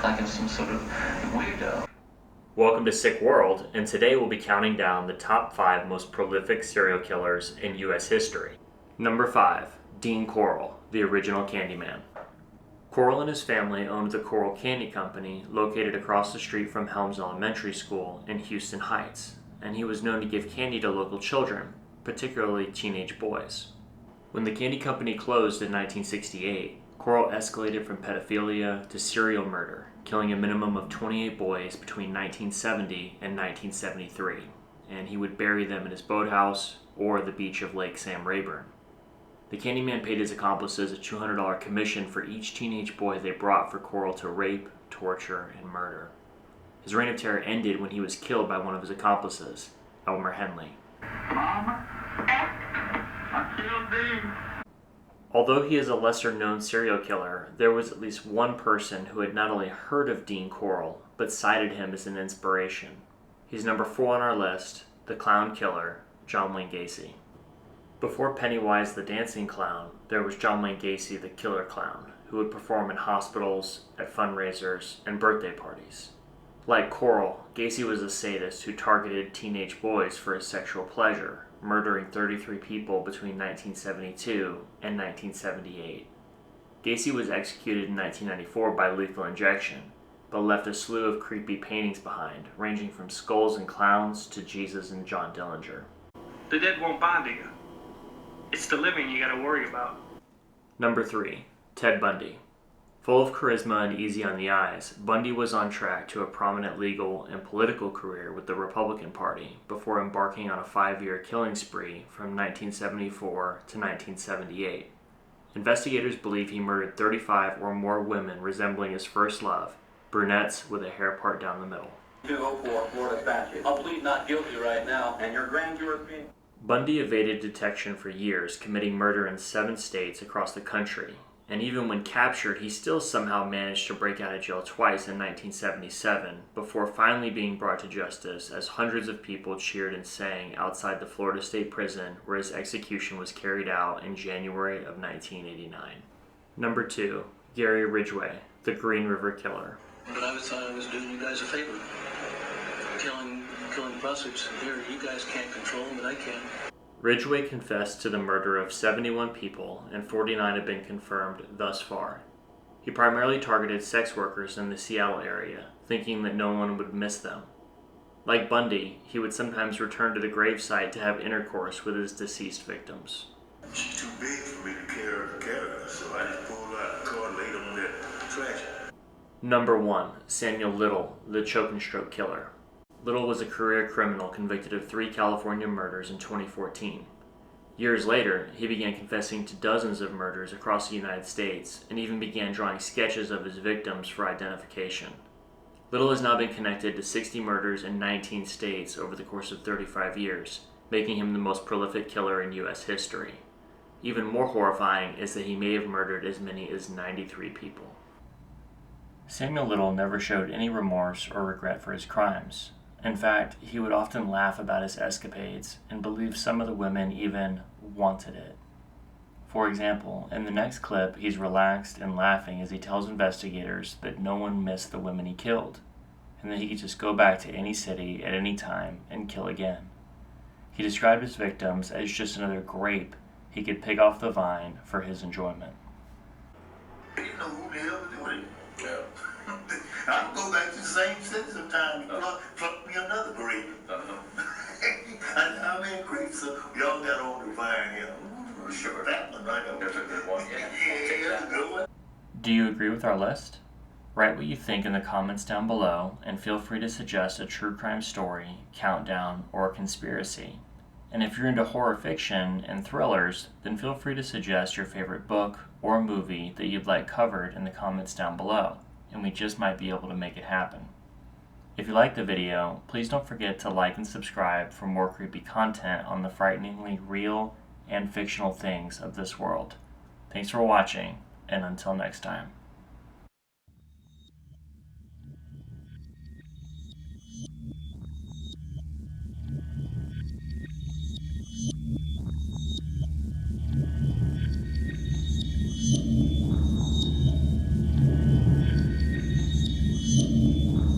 like I'm some sort of weirdo. Welcome to Sick World, and today we'll be counting down the top 5 most prolific serial killers in U.S. history. Number 5. Dean Corll, the original Candyman. Corll and his family owned the Corll Candy Company, located across the street from Helms Elementary School in Houston Heights, and he was known to give candy to local children, particularly teenage boys. When the candy company closed in 1968, Corll escalated from pedophilia to serial murder, killing a minimum of 28 boys between 1970 and 1973, and he would bury them in his boathouse or the beach of Lake Sam Rayburn. The Candyman paid his accomplices a $200 commission for each teenage boy they brought for Corll to rape, torture, and murder. His reign of terror ended when he was killed by one of his accomplices, Elmer Henley. Mama, I killed Dean. Although he is a lesser-known serial killer, there was at least one person who had not only heard of Dean Corll, but cited him as an inspiration. He's number 4 on our list, the clown killer, John Wayne Gacy. Before Pennywise the dancing clown, there was John Wayne Gacy the killer clown, who would perform in hospitals, at fundraisers, and birthday parties. Like Corll, Gacy was a sadist who targeted teenage boys for his sexual pleasure, murdering 33 people between 1972 and 1978. Gacy was executed in 1994 by lethal injection, but left a slew of creepy paintings behind, ranging from skulls and clowns to Jesus and John Dillinger. The dead won't bother you. It's the living you gotta worry about. Number 3. Ted Bundy. Full of charisma and easy on the eyes, Bundy was on track to a prominent legal and political career with the Republican Party before embarking on a 5-year killing spree from 1974 to 1978. Investigators believe he murdered 35 or more women resembling his first love, brunettes with a hair part down the middle. To go for a Florida statute. I'll plead not guilty right now, and your grand jury opinion. Bundy evaded detection for years, committing murder in 7 states across the country, and even when captured, he still somehow managed to break out of jail twice in 1977, before finally being brought to justice as hundreds of people cheered and sang outside the Florida State Prison where his execution was carried out in January of 1989. Number 2. Gary Ridgway, the Green River Killer. But I thought I was doing you guys a favor. Killing prostitutes. Here, you guys can't control them, but I can. Ridgway confessed to the murder of 71 people, and 49 have been confirmed thus far. He primarily targeted sex workers in the Seattle area, thinking that no one would miss them. Like Bundy, he would sometimes return to the gravesite to have intercourse with his deceased victims. She's too big for me to carry her, so I just pulled out the car and laid on that trash. Number 1. Samuel Little, the choke and stroke killer. Little was a career criminal convicted of 3 California murders in 2014. Years later, he began confessing to dozens of murders across the United States and even began drawing sketches of his victims for identification. Little has now been connected to 60 murders in 19 states over the course of 35 years, making him the most prolific killer in U.S. history. Even more horrifying is that he may have murdered as many as 93 people. Samuel Little never showed any remorse or regret for his crimes. In fact, he would often laugh about his escapades and believe some of the women even wanted it. For example, in the next clip, he's relaxed and laughing as he tells investigators that no one missed the women he killed, and that he could just go back to any city at any time and kill again. He described his victims as just another grape he could pick off the vine for his enjoyment. You know who the hell was doing it? Yeah. I can go back to the same city sometimes and pluck me another grape. I mean, grapes, so y'all got on the vine here. Sure, that one, right? That's a good one, yeah. Yeah, that's a good one. Do you agree with our list? Write what you think in the comments down below, and feel free to suggest a true crime story, countdown, or conspiracy. And if you're into horror fiction and thrillers, then feel free to suggest your favorite book or movie that you'd like covered in the comments down below, and we just might be able to make it happen. If you liked the video, please don't forget to like and subscribe for more creepy content on the frighteningly real and fictional things of this world. Thanks for watching, and until next time.